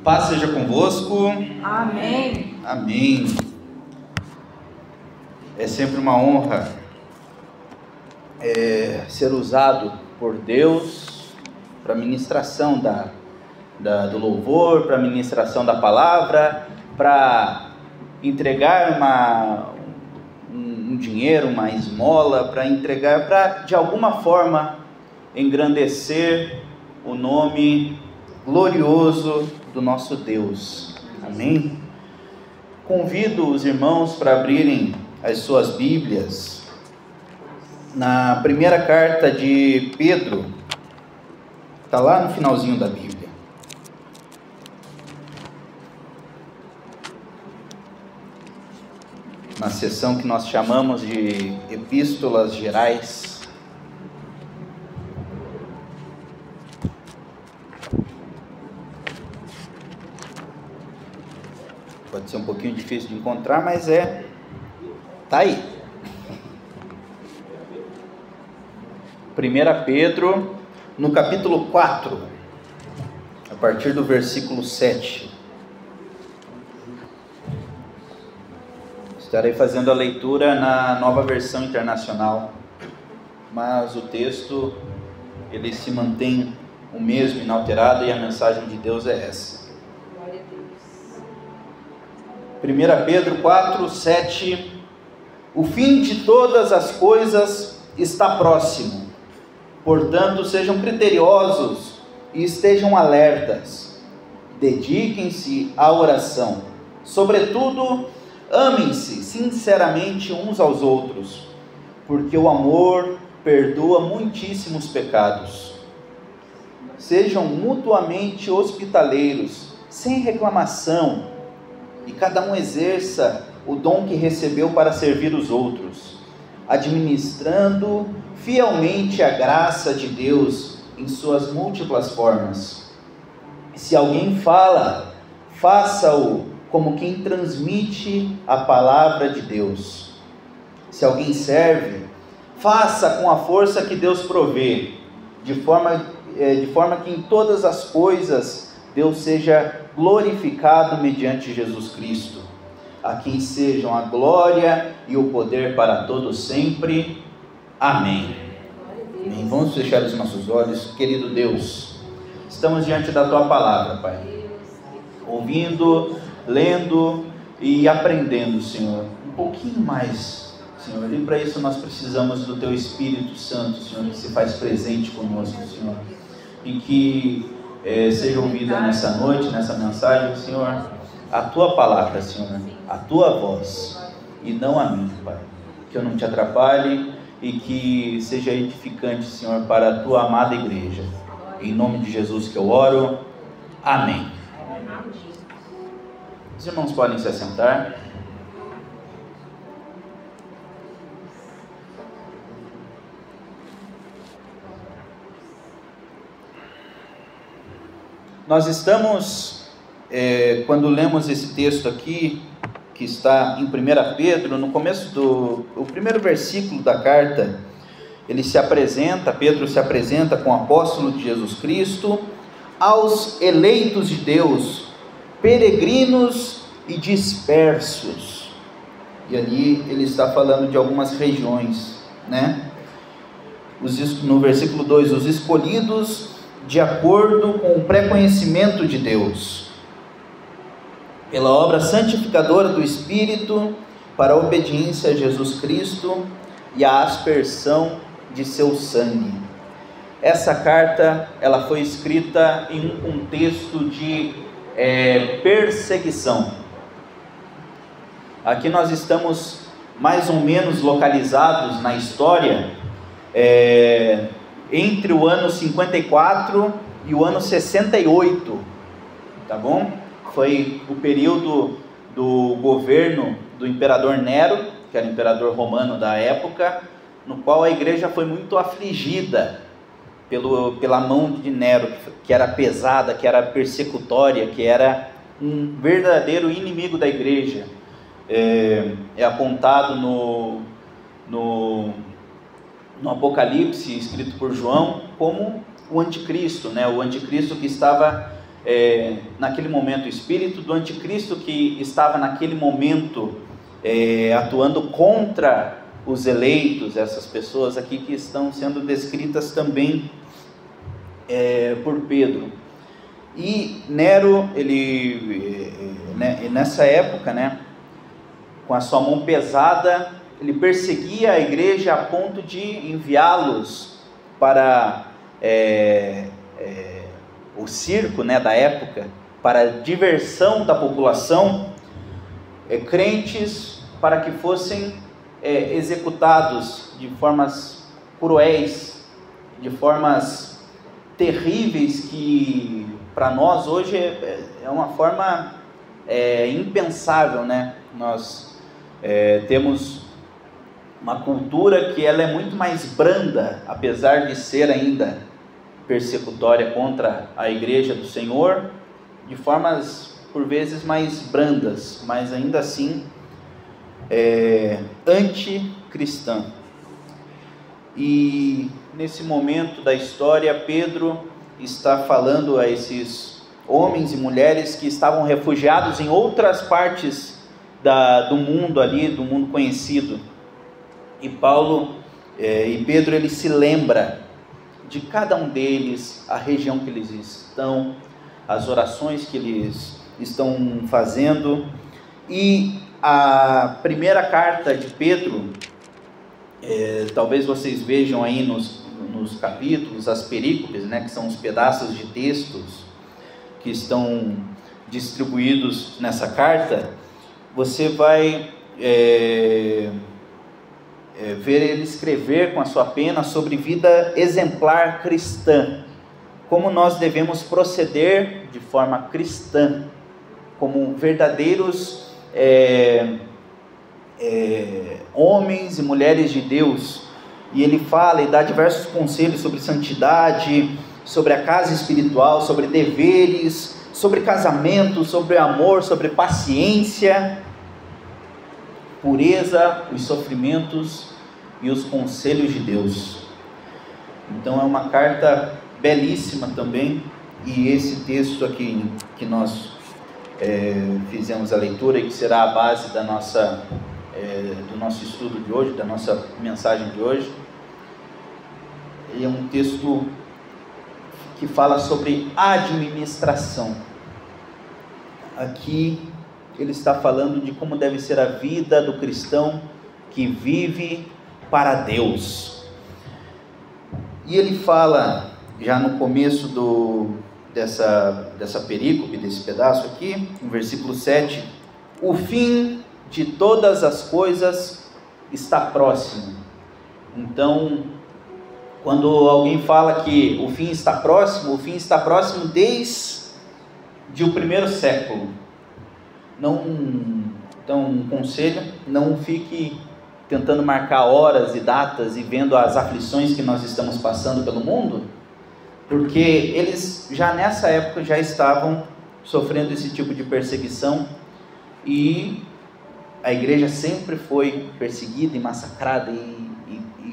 Paz seja convosco. Amém. Amém. É sempre uma honra ser usado por Deus para a ministração do louvor, para a ministração da palavra, para entregar um dinheiro, uma esmola, para entregar, para de alguma forma engrandecer o nome glorioso do nosso Deus. Amém? Convido os irmãos para abrirem as suas Bíblias na primeira carta de Pedro, está lá no finalzinho da Bíblia. Na seção que nós chamamos de Epístolas Gerais. Pode ser um pouquinho difícil de encontrar, mas tá aí. 1 Pedro, no capítulo 4, a partir do versículo 7. Estarei fazendo a leitura na Nova Versão Internacional, mas o texto ele se mantém o mesmo, inalterado, e a mensagem de Deus é essa. 1 Pedro 4, 7. O fim de todas as coisas está próximo. Portanto, sejam criteriosos e estejam alertas. Dediquem-se à oração. Sobretudo, amem-se sinceramente uns aos outros, porque o amor perdoa muitíssimos pecados. Sejam mutuamente hospitaleiros, sem reclamação, e cada um exerça o dom que recebeu para servir os outros, administrando fielmente a graça de Deus em suas múltiplas formas. Se alguém fala, faça-o como quem transmite a palavra de Deus. Se alguém serve, faça com a força que Deus provê, de forma que em todas as coisas Deus seja glorificado mediante Jesus Cristo, a quem sejam a glória e o poder para todos sempre. Amém. Amém. Vamos fechar os nossos olhos. Querido Deus, estamos diante da Tua palavra, Pai, ouvindo, lendo e aprendendo, Senhor, um pouquinho mais, Senhor, e para isso nós precisamos do Teu Espírito Santo, Senhor, que se faz presente conosco, Senhor, e que seja ouvida nessa noite, nessa mensagem, Senhor, a Tua palavra, Senhor, a Tua voz, e não a minha, Pai, que eu não te atrapalhe e que seja edificante, Senhor, para a Tua amada igreja, em nome de Jesus que eu oro, amém. Os irmãos podem se assentar. Nós estamos, quando lemos esse texto aqui, que está em 1 Pedro, no começo o primeiro versículo da carta, Pedro se apresenta com o apóstolo de Jesus Cristo, aos eleitos de Deus, peregrinos e dispersos. E ali ele está falando de algumas regiões, né? No versículo 2, os escolhidos de acordo com o pré-conhecimento de Deus, pela obra santificadora do Espírito, para a obediência a Jesus Cristo e a aspersão de seu sangue. Essa carta, ela foi escrita em um contexto de perseguição. Aqui nós estamos mais ou menos localizados na história, entre o ano 54 e o ano 68, tá bom? Foi o período do governo do imperador Nero, que era o imperador romano da época, no qual a igreja foi muito afligida pela mão de Nero, que era pesada, que era persecutória, que era um verdadeiro inimigo da igreja. É apontado no Apocalipse, escrito por João, como o anticristo, né? O anticristo que estava naquele momento, o espírito do anticristo que estava naquele momento atuando contra os eleitos, essas pessoas aqui que estão sendo descritas também por Pedro. E Nero, nessa época, né, com a sua mão pesada, ele perseguia a igreja a ponto de enviá-los para o circo, né, da época, para a diversão da população, crentes, para que fossem executados de formas cruéis, de formas terríveis, que para nós hoje é uma forma impensável, né? Nós temos uma cultura que ela é muito mais branda, apesar de ser ainda persecutória contra a igreja do Senhor, de formas por vezes mais brandas, mas ainda assim anticristã. E nesse momento da história, Pedro está falando a esses homens e mulheres que estavam refugiados em outras partes do mundo ali, do mundo conhecido. E Pedro, ele se lembra de cada um deles, a região que eles estão, as orações que eles estão fazendo. E a primeira carta de Pedro, talvez vocês vejam aí nos capítulos, as perícopes, né, que são os pedaços de textos que estão distribuídos nessa carta. Você vai ver ele escrever com a sua pena sobre vida exemplar cristã, como nós devemos proceder de forma cristã, como verdadeiros homens e mulheres de Deus. E ele fala e dá diversos conselhos sobre santidade, sobre a casa espiritual, sobre deveres, sobre casamento, sobre amor, sobre paciência, pureza, os sofrimentos e os conselhos de Deus. Então é uma carta belíssima também. E esse texto aqui que nós fizemos a leitura e que será a base da do nosso estudo de hoje, da nossa mensagem de hoje, é um texto que fala sobre administração. Aqui ele está falando de como deve ser a vida do cristão que vive para Deus. E ele fala, já no começo dessa perícope, desse pedaço aqui, no versículo 7, o fim de todas as coisas está próximo. Então, quando alguém fala que o fim está próximo desde o primeiro século. Então, um conselho: não fique tentando marcar horas e datas e vendo as aflições que nós estamos passando pelo mundo, porque eles já nessa época já estavam sofrendo esse tipo de perseguição, e a igreja sempre foi perseguida e massacrada e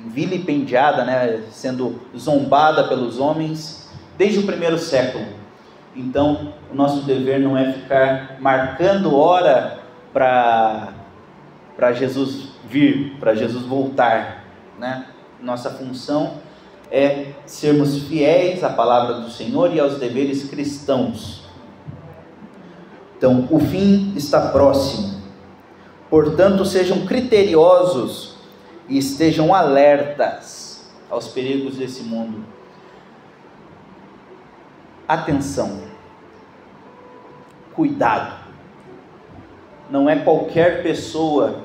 vilipendiada, né, sendo zombada pelos homens desde o primeiro século. Então, o nosso dever não é ficar marcando hora para Jesus vir, para Jesus voltar, né? Nossa função é sermos fiéis à palavra do Senhor e aos deveres cristãos. Então, o fim está próximo. Portanto, sejam criteriosos e estejam alertas aos perigos desse mundo. Atenção, cuidado. Não é qualquer pessoa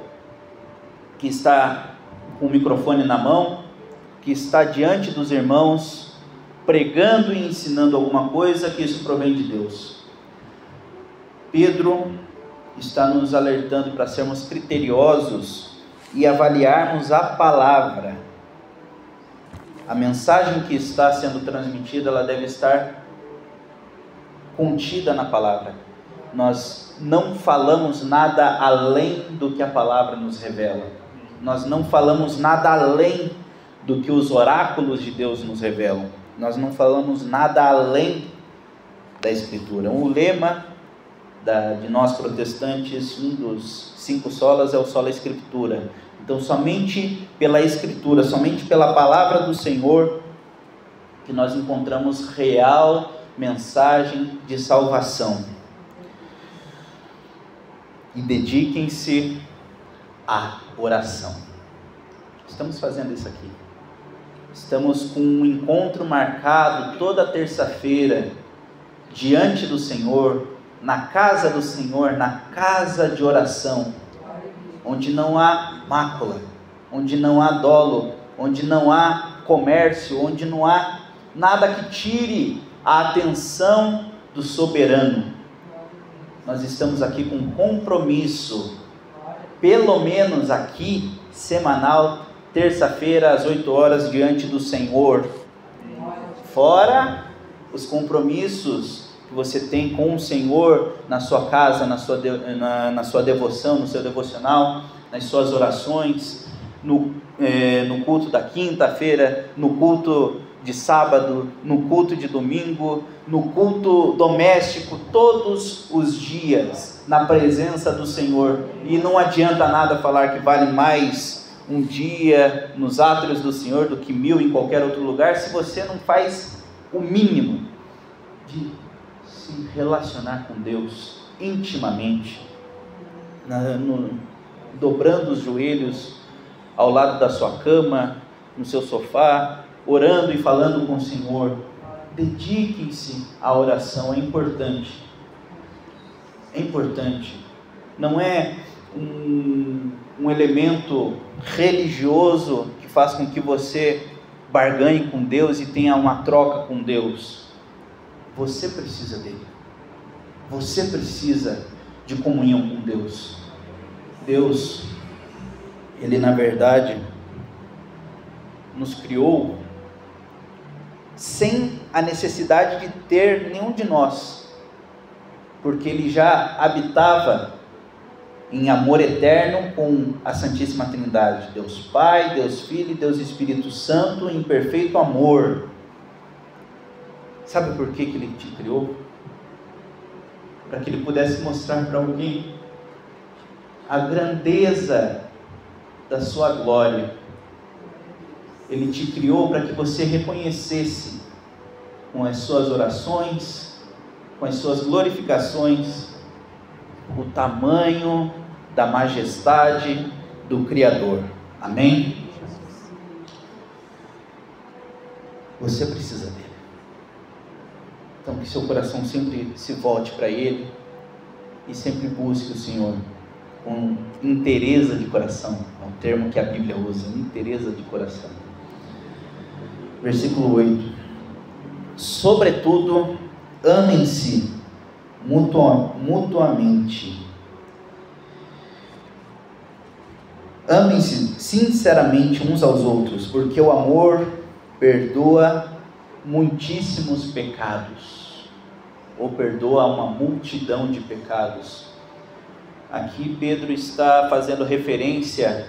que está com o microfone na mão, que está diante dos irmãos, pregando e ensinando alguma coisa, que isso provém de Deus. Pedro está nos alertando para sermos criteriosos e avaliarmos a palavra. A mensagem que está sendo transmitida, ela deve estar contida na palavra. Nós não falamos nada além do que a palavra nos revela. Nós não falamos nada além do que os oráculos de Deus nos revelam. Nós não falamos nada além da Escritura. O lema de nós protestantes, um dos 5 solas é o sola Escritura. Então, somente pela Escritura, somente pela palavra do Senhor, que nós encontramos real mensagem de salvação. E dediquem-se à oração. Estamos fazendo isso aqui. Estamos com um encontro marcado toda terça-feira, diante do Senhor, na casa do Senhor, na casa de oração, onde não há mácula, onde não há dolo, onde não há comércio, onde não há nada que tire a atenção do soberano. Nós estamos aqui com um compromisso, pelo menos aqui, semanal, terça-feira às 8 horas, diante do Senhor. Fora os compromissos que você tem com o Senhor na sua casa, na sua devoção, no seu devocional, nas suas orações, no culto da quinta-feira, no culto de sábado, no culto de domingo, no culto doméstico, todos os dias, na presença do Senhor. E não adianta nada falar que vale mais um dia nos átrios do Senhor do que 1000 em qualquer outro lugar, se você não faz o mínimo de se relacionar com Deus intimamente, dobrando os joelhos ao lado da sua cama, no seu sofá, orando e falando com o Senhor. Dediquem-se à oração, é importante. É importante. Não é um elemento religioso que faz com que você barganhe com Deus e tenha uma troca com Deus. Você precisa dele. Você precisa de comunhão com Deus. Deus, Ele na verdade nos criou sem a necessidade de ter nenhum de nós, porque Ele já habitava em amor eterno com a Santíssima Trindade, Deus Pai, Deus Filho e Deus Espírito Santo, em perfeito amor. Sabe por que Ele te criou? Para que Ele pudesse mostrar para alguém a grandeza da sua glória. Ele te criou para que você reconhecesse com as suas orações, com as suas glorificações, o tamanho da majestade do Criador. Amém? Você precisa dele. Então que seu coração sempre se volte para Ele e sempre busque o Senhor com inteireza de coração. É um termo que a Bíblia usa, inteireza de coração. Versículo 8: sobretudo, amem-se mutuamente. Amem-se sinceramente uns aos outros, porque o amor perdoa muitíssimos pecados, ou perdoa uma multidão de pecados. Aqui Pedro está fazendo referência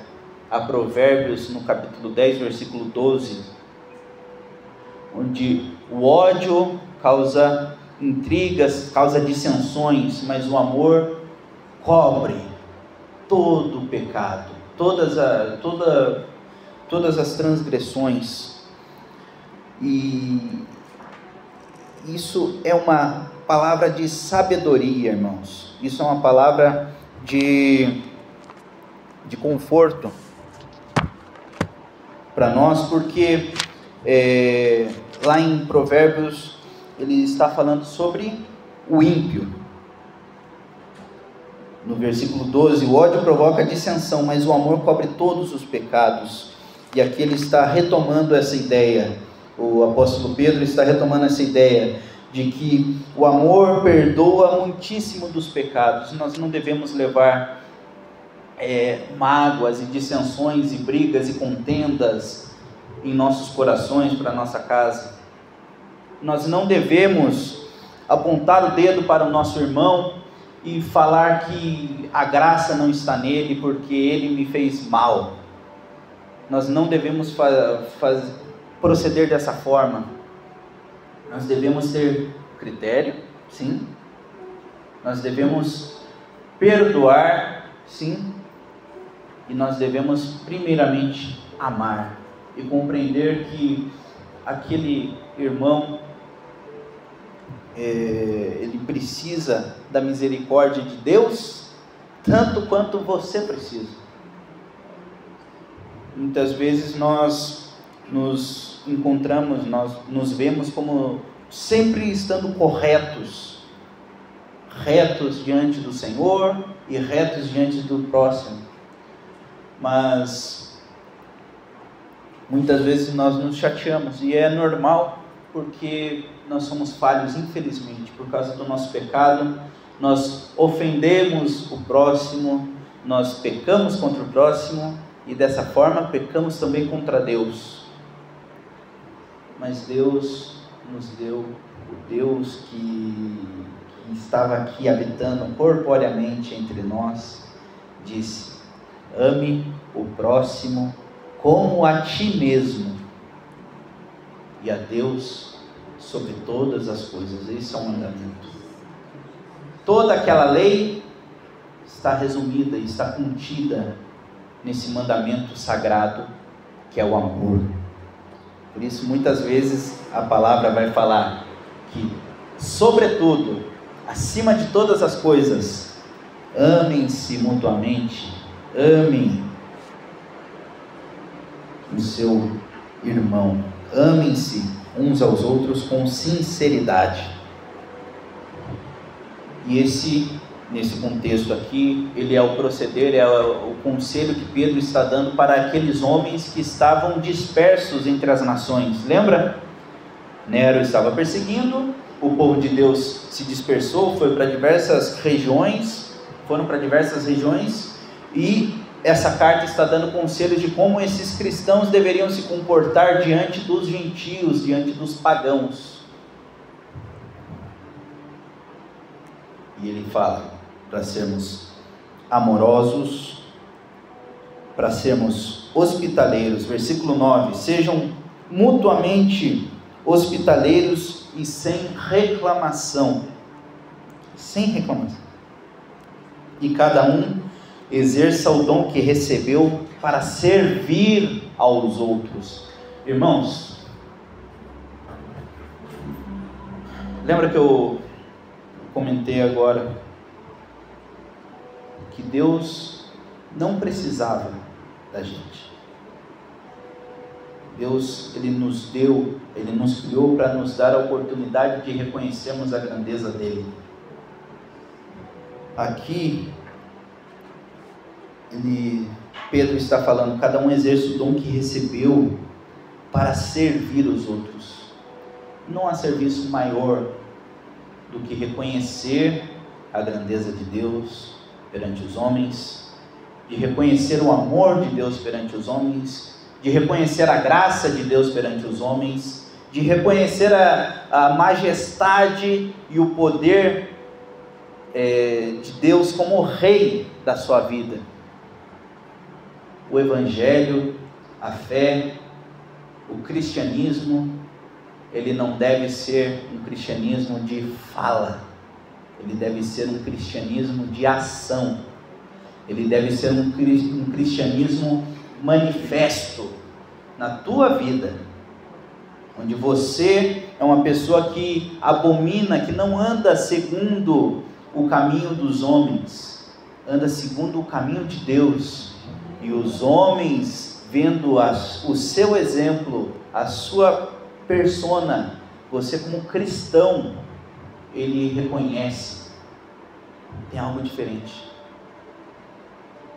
a Provérbios, no capítulo 10, versículo 12, onde o ódio causa intrigas, causa dissensões, mas o amor cobre todo o pecado, todas as transgressões. E isso é uma palavra de sabedoria, irmãos. Isso é uma palavra de conforto para nós, porque lá em Provérbios ele está falando sobre o ímpio. No versículo 12, o ódio provoca dissensão, mas o amor cobre todos os pecados. E aqui ele está retomando essa ideia, o apóstolo Pedro está retomando essa ideia de que o amor perdoa muitíssimo dos pecados. Nós não devemos levar mágoas e dissensões e brigas e contendas em nossos corações para nossa casa. Nós não devemos apontar o dedo para o nosso irmão e falar que a graça não está nele porque ele me fez mal. Nós não devemos proceder dessa forma. Nós devemos ter critério, sim. Nós devemos perdoar, sim. E nós devemos primeiramente amar e compreender que aquele irmão, ele precisa da misericórdia de Deus tanto quanto você precisa. Muitas vezes nós nos encontramos, nós nos vemos como sempre estando retos diante do Senhor e retos diante do próximo, mas muitas vezes nós nos chateamos, e é normal, porque nós somos falhos, infelizmente, por causa do nosso pecado. Nós ofendemos o próximo, nós pecamos contra o próximo, e dessa forma pecamos também contra Deus. Mas Deus nos deu o Deus que estava aqui habitando corporeamente entre nós, disse: ame o próximo como a ti mesmo, e a Deus sobre todas as coisas. Esse é o mandamento. Toda aquela lei está resumida e está contida nesse mandamento sagrado, que é o amor. Por isso, muitas vezes, a palavra vai falar que, sobretudo, acima de todas as coisas, amem-se mutuamente, amem o seu irmão, amem-se uns aos outros com sinceridade. E nesse contexto aqui, ele é o proceder, é o conselho que Pedro está dando para aqueles homens que estavam dispersos entre as nações. Lembra? Nero estava perseguindo, o povo de Deus se dispersou, foram para diversas regiões, e essa carta está dando conselhos de como esses cristãos deveriam se comportar diante dos gentios, diante dos pagãos. E ele fala para sermos amorosos, para sermos hospitaleiros. Versículo 9: sejam mutuamente hospitaleiros e sem reclamação. Sem reclamação. E cada um exerça o dom que recebeu para servir aos outros. Irmãos, lembra que eu comentei agora que Deus não precisava da gente. Deus, Ele nos criou para nos dar a oportunidade de reconhecermos a grandeza dEle. Aqui, Pedro está falando, cada um exerce o dom que recebeu para servir os outros. Não há serviço maior do que reconhecer a grandeza de Deus perante os homens, de reconhecer o amor de Deus perante os homens, de reconhecer a graça de Deus perante os homens, de reconhecer a majestade e o poder de Deus como Rei da sua vida. O Evangelho, a fé, o cristianismo, ele não deve ser um cristianismo de fala, ele deve ser um cristianismo de ação, ele deve ser um cristianismo manifesto na tua vida, onde você é uma pessoa que abomina, que não anda segundo o caminho dos homens, anda segundo o caminho de Deus, e os homens, vendo o seu exemplo, a sua persona, você como cristão, ele reconhece, tem algo diferente.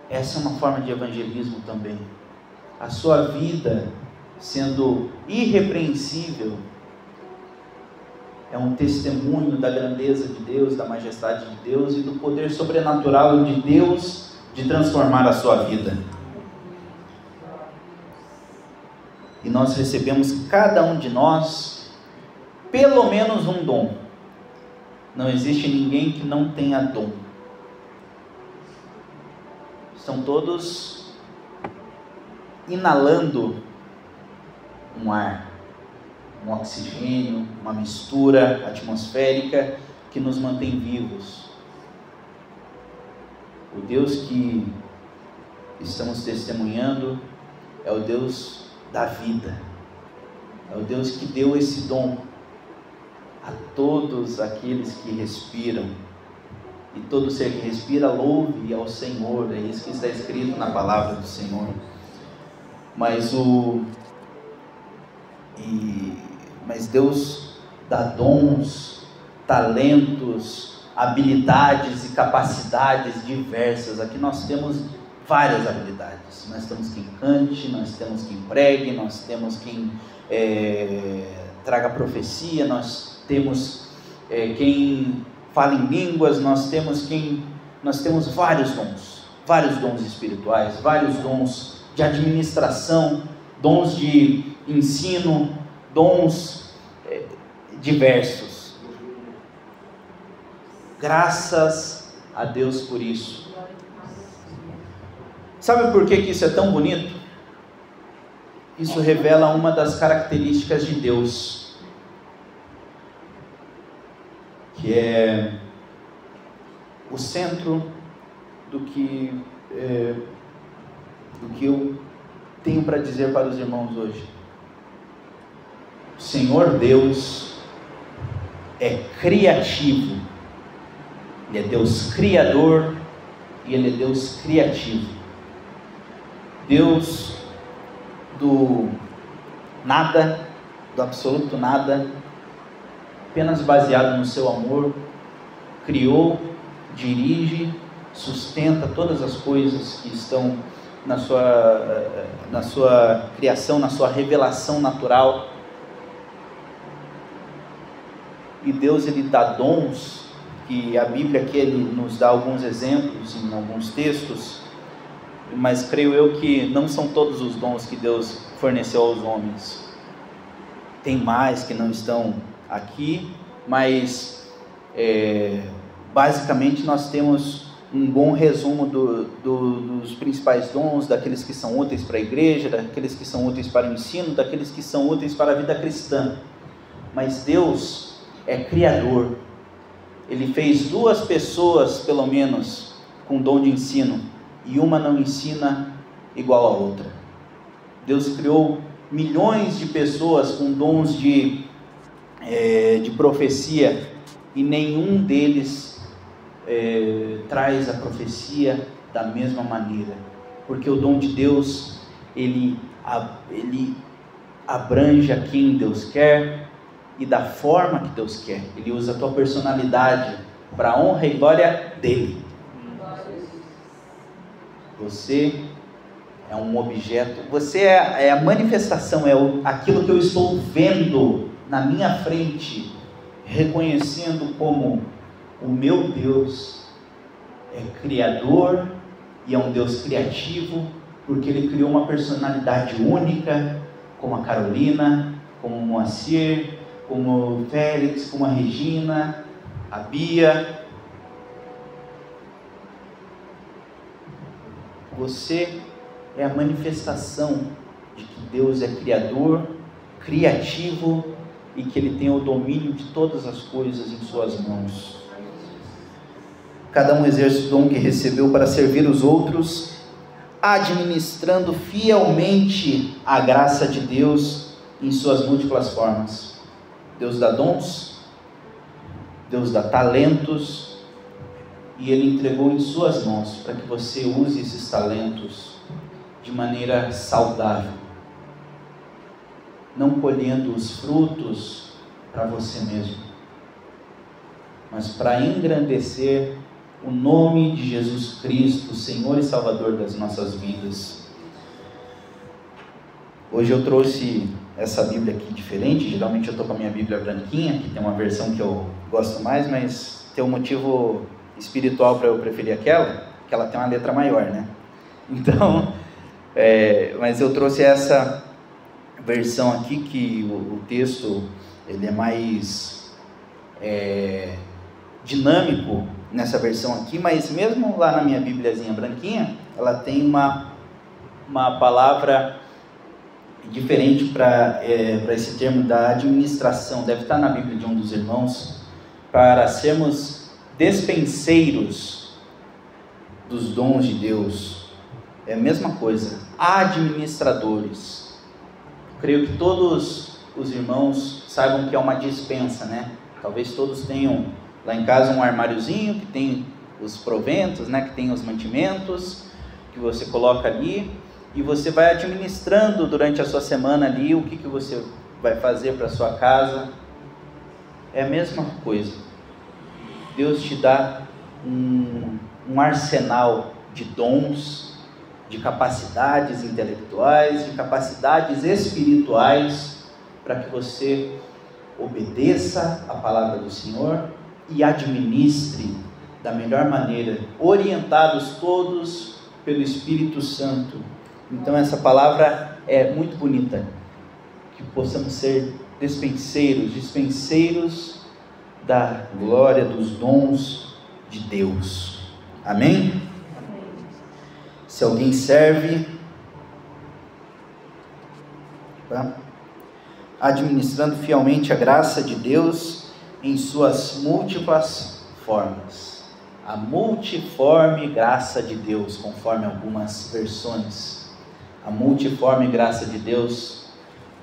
Essa é uma forma de evangelismo também. A sua vida sendo irrepreensível é um testemunho da grandeza de Deus, da majestade de Deus e do poder sobrenatural de Deus de transformar a sua vida. E nós recebemos, cada um de nós, pelo menos um dom. Não existe ninguém que não tenha dom. Estão todos inalando um ar, um oxigênio, uma mistura atmosférica que nos mantém vivos. O Deus que estamos testemunhando é o Deus da vida, é o Deus que deu esse dom a todos aqueles que respiram, e todo ser que respira louve ao Senhor. É isso que está escrito na palavra do Senhor. Mas Deus dá dons, talentos, habilidades e capacidades diversas. Aqui nós temos várias habilidades. Nós temos quem cante, nós temos quem pregue, nós temos quem traga profecia, nós temos quem fala em línguas, nós temos vários dons espirituais, vários dons de administração, dons de ensino, dons diversos. Graças a Deus por isso. Sabe por que isso é tão bonito? Isso revela uma das características de Deus, que é o centro do que eu tenho para dizer para os irmãos hoje. O Senhor Deus é criativo. Ele é Deus criador e Ele é Deus criativo. Deus do nada, do absoluto nada, apenas baseado no seu amor, criou, dirige, sustenta todas as coisas que estão na sua criação, na sua revelação natural. E Deus, Ele dá dons, que a Bíblia aqui Ele nos dá alguns exemplos em alguns textos, mas creio eu que não são todos os dons que Deus forneceu aos homens. Tem mais que não estão aqui, mas basicamente nós temos um bom resumo dos principais dons, daqueles que são úteis para a igreja, daqueles que são úteis para o ensino, daqueles que são úteis para a vida cristã. Mas Deus é criador. Ele fez 2 pessoas, pelo menos, com dom de ensino, e uma não ensina igual a outra. Deus criou milhões de pessoas com dons de profecia, e nenhum deles traz a profecia da mesma maneira, porque o dom de Deus, ele abrange a quem Deus quer, e da forma que Deus quer. Ele usa a tua personalidade para a honra e glória dele. Você é um objeto, você é a manifestação, aquilo que eu estou vendo na minha frente, reconhecendo como o meu Deus é criador e é um Deus criativo, porque Ele criou uma personalidade única, como a Carolina, como o Moacir, como o Félix, como a Regina, a Bia. Você é a manifestação de que Deus é criador, criativo, e que Ele tem o domínio de todas as coisas em suas mãos. Cada um exerce o dom que recebeu para servir os outros, administrando fielmente a graça de Deus em suas múltiplas formas. Deus dá dons, Deus dá talentos, e Ele entregou em suas mãos para que você use esses talentos de maneira saudável, não colhendo os frutos para você mesmo, mas para engrandecer o nome de Jesus Cristo, Senhor e Salvador das nossas vidas. Hoje eu trouxe essa Bíblia aqui diferente. Geralmente eu estou com a minha Bíblia branquinha, que tem uma versão que eu gosto mais, mas tem um motivo espiritual para eu preferir aquela, que ela tem uma letra maior, né? Então, mas eu trouxe essa versão aqui, que o texto ele é mais dinâmico nessa versão aqui, mas mesmo lá na minha Bíbliazinha branquinha, ela tem uma palavra diferente para esse termo da administração. Deve estar na Bíblia de um dos irmãos, para sermos despenseiros dos dons de Deus. É a mesma coisa, administradores. Creio que todos os irmãos saibam que é uma dispensa, né? Talvez todos tenham lá em casa um armáriozinho que tem os proventos, né? Que tem os mantimentos, que você coloca ali, e você vai administrando durante a sua semana ali o que você vai fazer para a sua casa. É a mesma coisa. Deus te dá um arsenal de dons, de capacidades intelectuais, de capacidades espirituais, para que você obedeça a palavra do Senhor e administre da melhor maneira, orientados todos pelo Espírito Santo. Então essa palavra é muito bonita, que possamos ser dispenseiros da glória, dos dons de Deus. Amém? Se alguém serve, administrando fielmente a graça de Deus em suas múltiplas formas. A multiforme graça de Deus, conforme algumas versões. A multiforme graça de Deus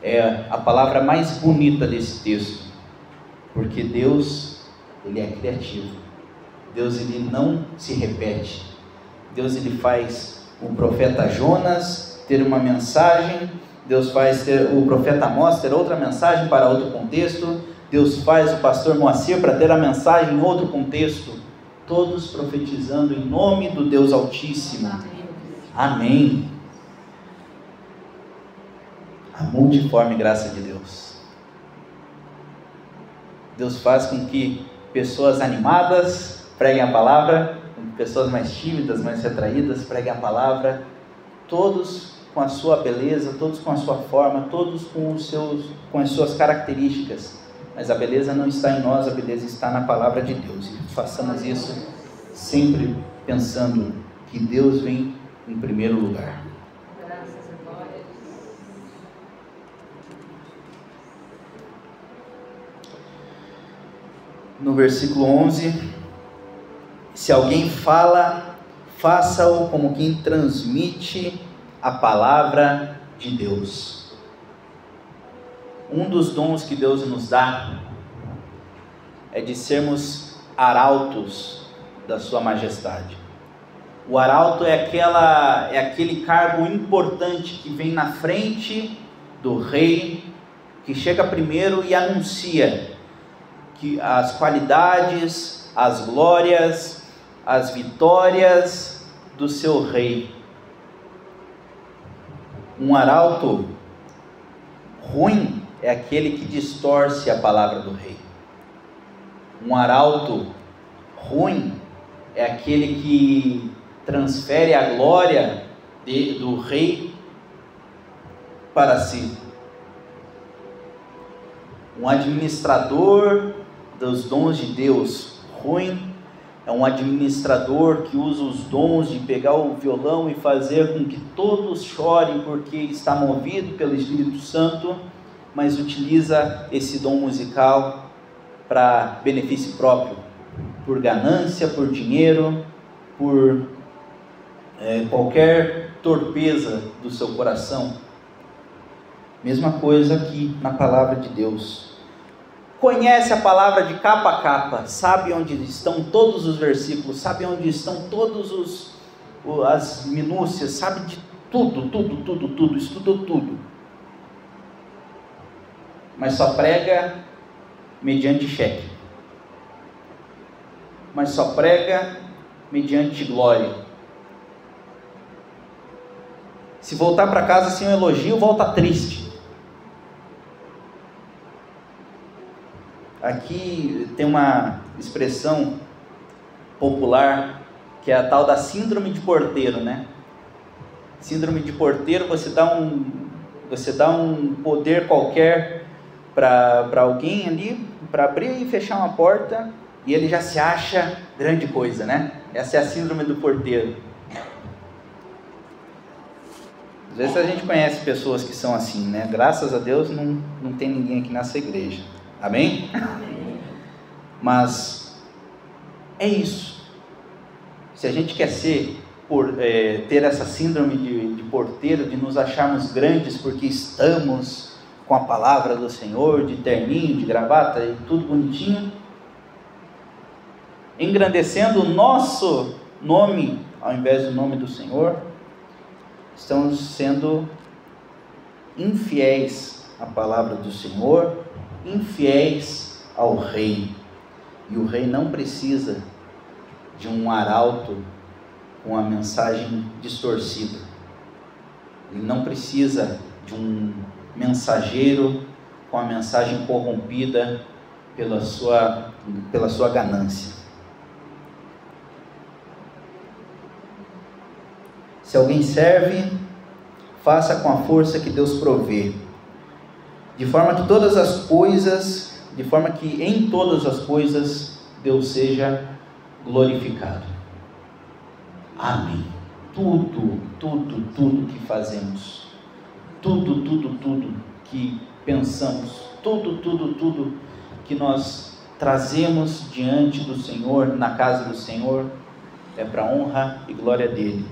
é a palavra mais bonita desse texto, porque Deus, Ele é criativo. Deus, Ele não se repete. Deus, Ele faz o profeta Jonas ter uma mensagem, Deus faz o profeta Amós ter outra mensagem para outro contexto, Deus faz o pastor Moacir para ter a mensagem em outro contexto, todos profetizando em nome do Deus Altíssimo. Amém. A multiforme graça de Deus. Deus faz com que pessoas animadas preguem a palavra, pessoas mais tímidas, mais retraídas preguem a palavra, todos com a sua beleza, todos com a sua forma, todos com as suas características, mas a beleza não está em nós, a beleza está na palavra de Deus, e façamos isso sempre pensando que Deus vem em primeiro lugar. No versículo 11, se alguém fala, faça-o como quem transmite a palavra de Deus. Um dos dons que Deus nos dá é de sermos arautos da sua majestade. O arauto é aquele cargo importante que vem na frente do rei, que chega primeiro e anuncia que as qualidades, as glórias, as vitórias do seu rei. Um arauto ruim é aquele que distorce a palavra do rei. Um arauto ruim é aquele que transfere a glória do rei para si. Um administrador dos dons de Deus ruim é um administrador que usa os dons de pegar o violão e fazer com que todos chorem porque está movido pelo Espírito Santo, mas utiliza esse dom musical para benefício próprio, por ganância, por dinheiro, por qualquer torpeza do seu coração. Mesma coisa aqui na palavra de Deus. Conhece a palavra de capa a capa, sabe onde estão todos os versículos, sabe onde estão todos as minúcias, sabe de tudo, estudou tudo. Mas só prega mediante cheque. Mas só prega mediante glória. Se voltar para casa sem um elogio, volta triste. Aqui tem uma expressão popular que é a tal da síndrome de porteiro, né? Síndrome de porteiro, você dá um poder qualquer para alguém ali, para abrir e fechar uma porta, e ele já se acha grande coisa, né? Essa é a síndrome do porteiro. Às vezes a gente conhece pessoas que são assim, né? Graças a Deus não tem ninguém aqui nessa igreja. Amém? Mas é isso. Se a gente quer ter essa síndrome de porteiro, de nos acharmos grandes porque estamos com a palavra do Senhor, de terninho, de gravata e tudo bonitinho, engrandecendo o nosso nome ao invés do nome do Senhor, estamos sendo infiéis à palavra do Senhor, infiéis ao Rei. E o Rei não precisa de um arauto com a mensagem distorcida. Ele não precisa de um mensageiro com a mensagem corrompida pela sua ganância. Se alguém serve, faça com a força que Deus provê, de forma que em todas as coisas Deus seja glorificado. Amém. Tudo que fazemos, tudo que pensamos, tudo que nós trazemos diante do Senhor, na casa do Senhor, é para a honra e glória dele.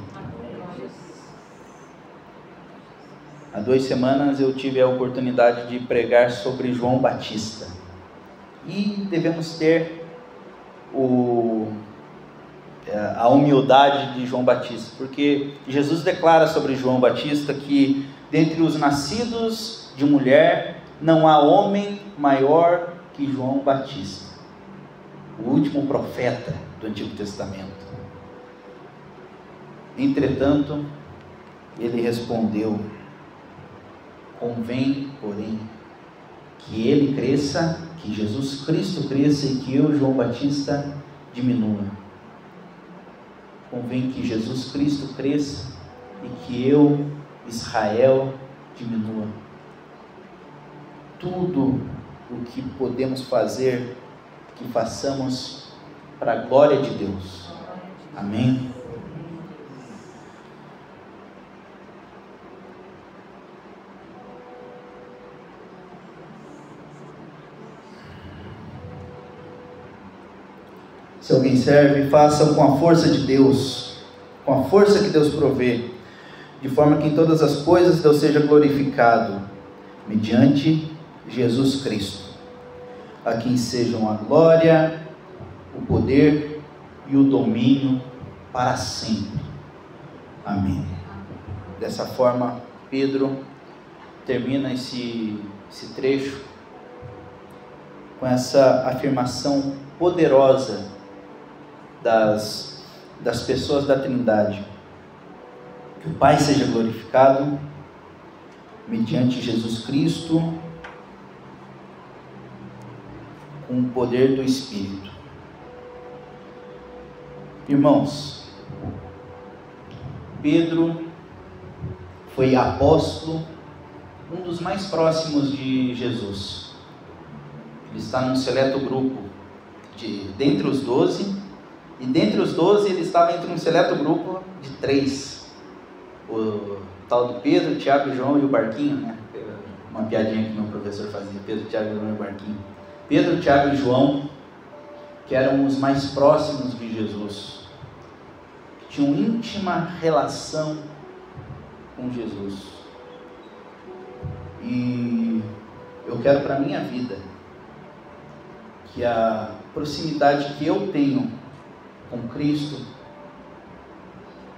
Há 2 semanas eu tive a oportunidade de pregar sobre João Batista. E devemos ter a humildade de João Batista, porque Jesus declara sobre João Batista que dentre os nascidos de mulher não há homem maior que João Batista, o último profeta do Antigo Testamento. Entretanto, ele respondeu: convém, porém, que ele cresça, que Jesus Cristo cresça e que eu, João Batista, diminua. Convém que Jesus Cristo cresça e que eu, Israel, diminua. Tudo o que podemos fazer, que façamos para a glória de Deus. Amém? Se alguém serve, faça com a força de Deus, com a força que Deus provê, de forma que em todas as coisas Deus seja glorificado, mediante Jesus Cristo, a quem sejam a glória, o poder e o domínio para sempre. Amém. Dessa forma, Pedro termina esse trecho com essa afirmação poderosa das pessoas da Trindade: que o Pai seja glorificado mediante Jesus Cristo, com o poder do Espírito. Irmãos, Pedro foi apóstolo, um dos mais próximos de Jesus. Ele está num seleto grupo dentre os 12, e dentre os 12 ele estava entre um seleto grupo de 3, o tal do Pedro, Tiago, João e o barquinho, né? Uma piadinha que meu professor fazia: Pedro, Tiago, João e o barquinho. Pedro, Tiago e João, que eram os mais próximos de Jesus, tinham íntima relação com Jesus. E eu quero para a minha vida que a proximidade que eu tenho com Cristo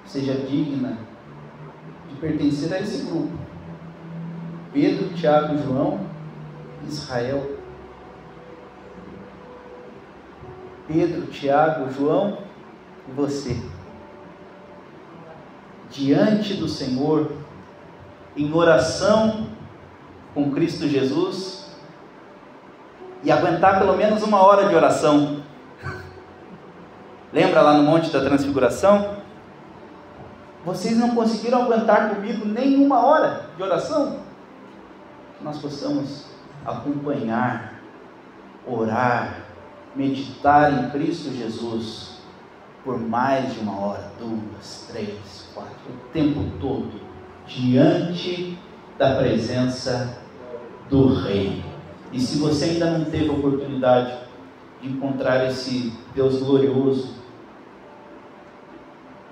seja digna de pertencer a esse grupo: Pedro, Tiago, João, Israel. Pedro, Tiago, João e você, diante do Senhor, em oração com Cristo Jesus, e aguentar pelo menos 1 hora de oração. Lembra lá no Monte da Transfiguração? Vocês não conseguiram aguentar comigo nem 1 hora de oração? Que nós possamos acompanhar, orar, meditar em Cristo Jesus por mais de 1 hora, 2, 3, 4, o tempo todo, diante da presença do Rei. E se você ainda não teve a oportunidade de encontrar esse Deus glorioso.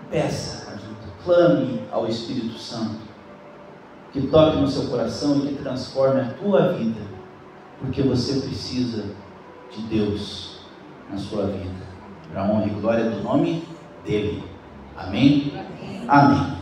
Peça ajuda, clame ao Espírito Santo, que toque no seu coração e que transforme a tua vida, porque você precisa de Deus na sua vida, para a honra e glória do nome dEle. Amém? Amém.